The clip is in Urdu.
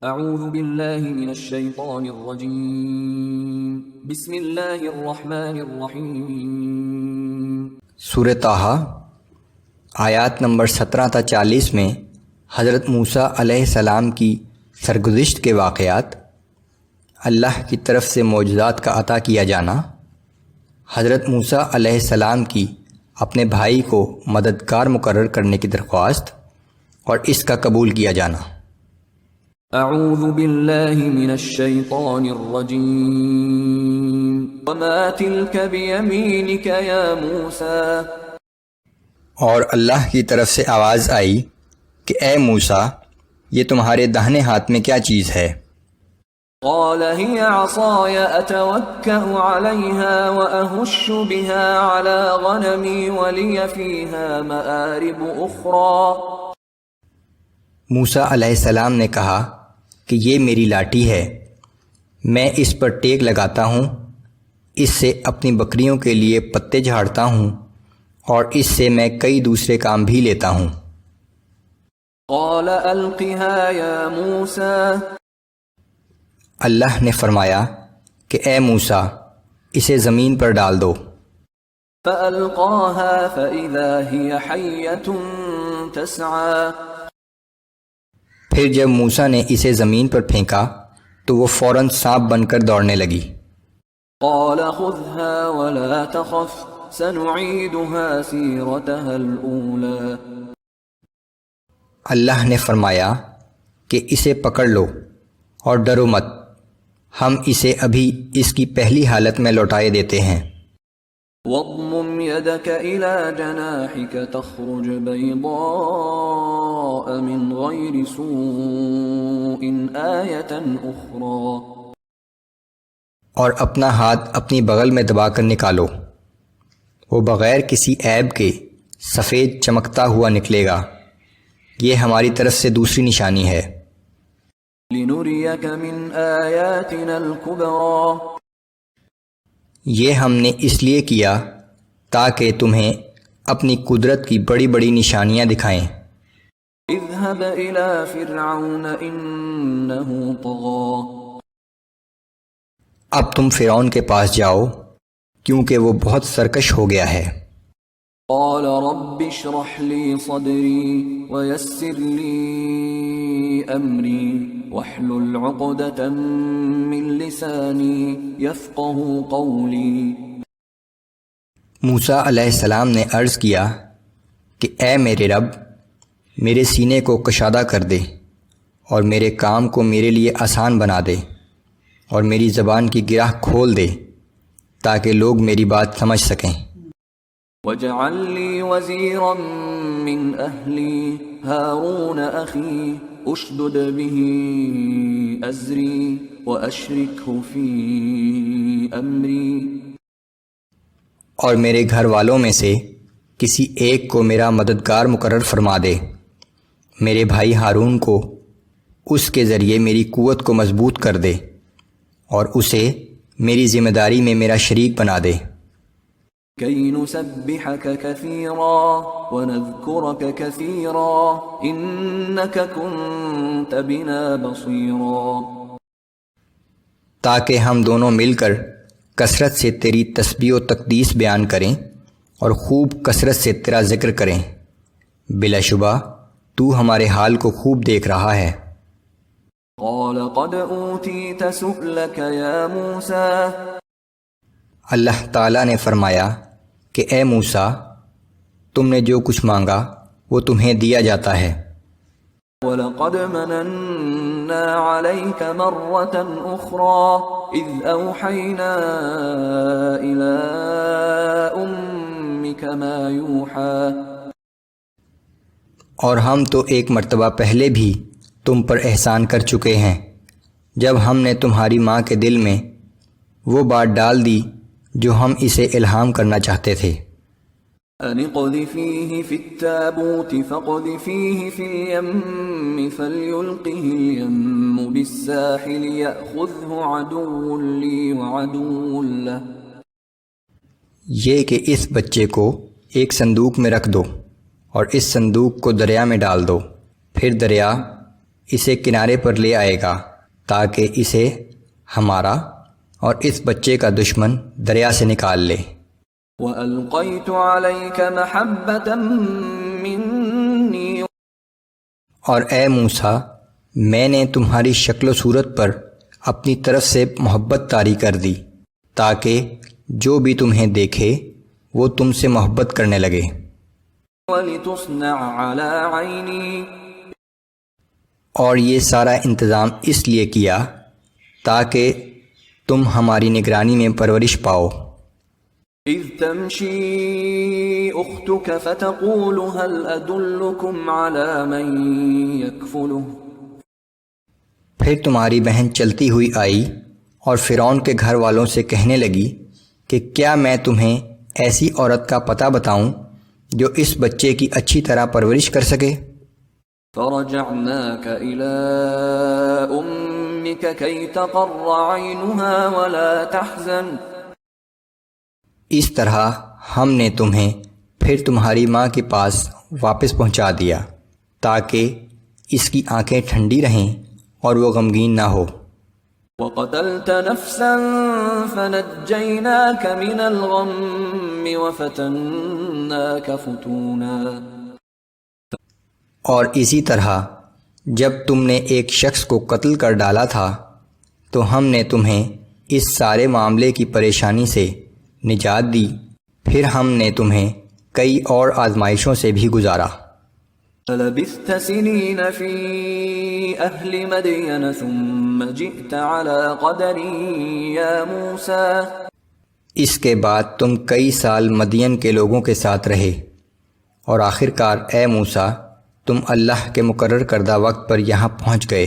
اعوذ باللہ من الشیطان الرجیم بسم اللہ الرحمن الرحیم۔ سورہ طٰہٰ آیات نمبر 17 تا 40 میں حضرت موسیٰ علیہ السلام کی سرگزشت کے واقعات، اللہ کی طرف سے معجزات کا عطا کیا جانا، حضرت موسیٰ علیہ السلام کی اپنے بھائی کو مددگار مقرر کرنے کی درخواست اور اس کا قبول کیا جانا۔ اعوذ باللہ من الشیطان الرجیم وما تلک بیمینک یا موسیٰ، اور اللہ کی طرف سے آواز آئی کہ اے موسیٰ، یہ تمہارے داہنے ہاتھ میں کیا چیز ہے؟ قال هي عصاي اتوكأ عليها واهش بها على غنمي ولي فيها مآرب اخرى۔ موسیٰ علیہ السلام نے کہا کہ یہ میری لاٹھی ہے، میں اس پر ٹیک لگاتا ہوں، اس سے اپنی بکریوں کے لیے پتے جھاڑتا ہوں اور اس سے میں کئی دوسرے کام بھی لیتا ہوں۔ قال القها یا موسیٰ، اللہ نے فرمایا کہ اے موسیٰ، اسے زمین پر ڈال دو۔ فألقاها فإذا هي حية تسعى، پھر جب موسیٰ نے اسے زمین پر پھینکا تو وہ فوراً سانپ بن کر دوڑنے لگی۔ قال خذها ولا تخف سنعيدها سيرتها الأولى، اللہ نے فرمایا کہ اسے پکڑ لو اور ڈرو مت، ہم اسے ابھی اس کی پہلی حالت میں لوٹائے دیتے ہیں۔ واضمم يدك إلى جناحك تخرج بيضاء من غير سوء آية أخرى، اور اپنا ہاتھ اپنی بغل میں دبا کر نکالو، وہ بغیر کسی عیب کے سفید چمکتا ہوا نکلے گا، یہ ہماری طرف سے دوسری نشانی ہے۔ لنريك من آياتنا الكبرى، یہ ہم نے اس لیے کیا تاکہ تمہیں اپنی قدرت کی بڑی بڑی نشانیاں دکھائیں۔ اذهب إلى فرعون إنه طغى، اب تم فرعون کے پاس جاؤ کیونکہ وہ بہت سرکش ہو گیا ہے۔ قال رب اشرح لي صدري ويسر لي أمري واحلل عقدة من لساني يفقه قولي۔ موسیٰ علیہ السلام نے عرض کیا کہ اے میرے رب، میرے سینے کو کشادہ کر دے اور میرے کام کو میرے لیے آسان بنا دے اور میری زبان کی گرہ کھول دے تاکہ لوگ میری بات سمجھ سکیں۔ واجعل لي وزيرا من أهلي هارون أخي اشدد به أزري وأشركه في أمري، اور میرے گھر والوں میں سے کسی ایک کو میرا مددگار مقرر فرما دے، میرے بھائی ہارون کو اس کے ذریعے میری قوت کو مضبوط کر دے اور اسے میری ذمہ داری میں میرا شریک بنا دے۔ كي نسبحك كثيرا ونذكرك كثيرا إنك كنت بنا بصيرا، تاکہ ہم دونوں مل کر کثرت سے تیری تسبیح و تقدیس بیان کریں اور خوب کثرت سے تیرا ذکر کریں، بلا شبہ تو ہمارے حال کو خوب دیکھ رہا ہے۔ قال قد أوتيت سؤلك يا موسى، اللہ تعالیٰ نے فرمایا کہ اے موسیٰ، تم نے جو کچھ مانگا وہ تمہیں دیا جاتا ہے۔ وَلَقَدْ مَنَنَّا عَلَيْكَ مَرَّةً أُخْرَى إِذْ أَوْحَيْنَا إِلَىٰ أُمِّكَ مَا يُوحَىٰ، اور ہم تو ایک مرتبہ پہلے بھی تم پر احسان کر چکے ہیں جب ہم نے تمہاری ماں کے دل میں وہ بات ڈال دی جو ہم اسے الہام کرنا چاہتے تھے۔ أَنِ اقْذِفِيهِ فِي التَّابُوتِ فَاقْذِفِيهِ فِي الْيَمِّ فَلْيُلْقِهِ الْيَمُّ بِالسَّاحِلِ يَأْخُذْهُ عَدُوٌّ لِّي وَعَدُوٌّ لَّهُ، یہ کہ اس بچے کو ایک صندوق میں رکھ دو اور اس صندوق کو دریا میں ڈال دو، پھر دریا اسے کنارے پر لے آئے گا تاکہ اسے ہمارا اور اس بچے کا دشمن دریا سے نکال لے۔ وَأَلْقَيْتُ عَلَيْكَ مَحَبَّةً مِّنِّي، اور اے موسیٰ میں نے تمہاری شکل و صورت پر اپنی طرف سے محبت طاری کر دی تاکہ جو بھی تمہیں دیکھے وہ تم سے محبت کرنے لگے۔ وَلِتُصْنَعَ عَلَىٰ عَيْنِي، اور یہ سارا انتظام اس لیے کیا تاکہ تم ہماری نگرانی میں پرورش پاؤ۔ إِذْ تَمْشِي أُخْتُكَ فَتَقُولُ هَلْ أَدُلُّكُمْ عَلَىٰ مَن يَكْفُلُهُ، پھر تمہاری بہن چلتی ہوئی آئی اور فرعون کے گھر والوں سے کہنے لگی کہ کیا میں تمہیں ایسی عورت کا پتہ بتاؤں جو اس بچے کی اچھی طرح پرورش کر سکے؟ فَرَجَعْنَاكَ إِلَىٰ أُمِّكَ كَيْ تَقَرَّ عَيْنُهَا وَلَا تَحْزَنَ، اس طرح ہم نے تمہیں پھر تمہاری ماں کے پاس واپس پہنچا دیا تاکہ اس کی آنکھیں ٹھنڈی رہیں اور وہ غمگین نہ ہو۔ وَقَتَلْتَ نَفْسًا فَنَجَّيْنَاكَ مِنَ الْغَمِّ وَفَتَنَّاكَ فُتُونًا، اور اسی طرح جب تم نے ایک شخص کو قتل کر ڈالا تھا تو ہم نے تمہیں اس سارے معاملے کی پریشانی سے نجات دی، پھر ہم نے تمہیں کئی اور آزمائشوں سے بھی گزارا۔ فَلَبِثْتَ سِنِينَ فِي أَهْلِ مَدْيَنَ ثُمَّ جِئْتَ عَلَىٰ قَدَرٍ يَا مُوسَىٰ، اس کے بعد تم کئی سال مدین کے لوگوں کے ساتھ رہے اور آخر کار اے موسیٰ تم اللہ کے مقرر کردہ وقت پر یہاں پہنچ گئے۔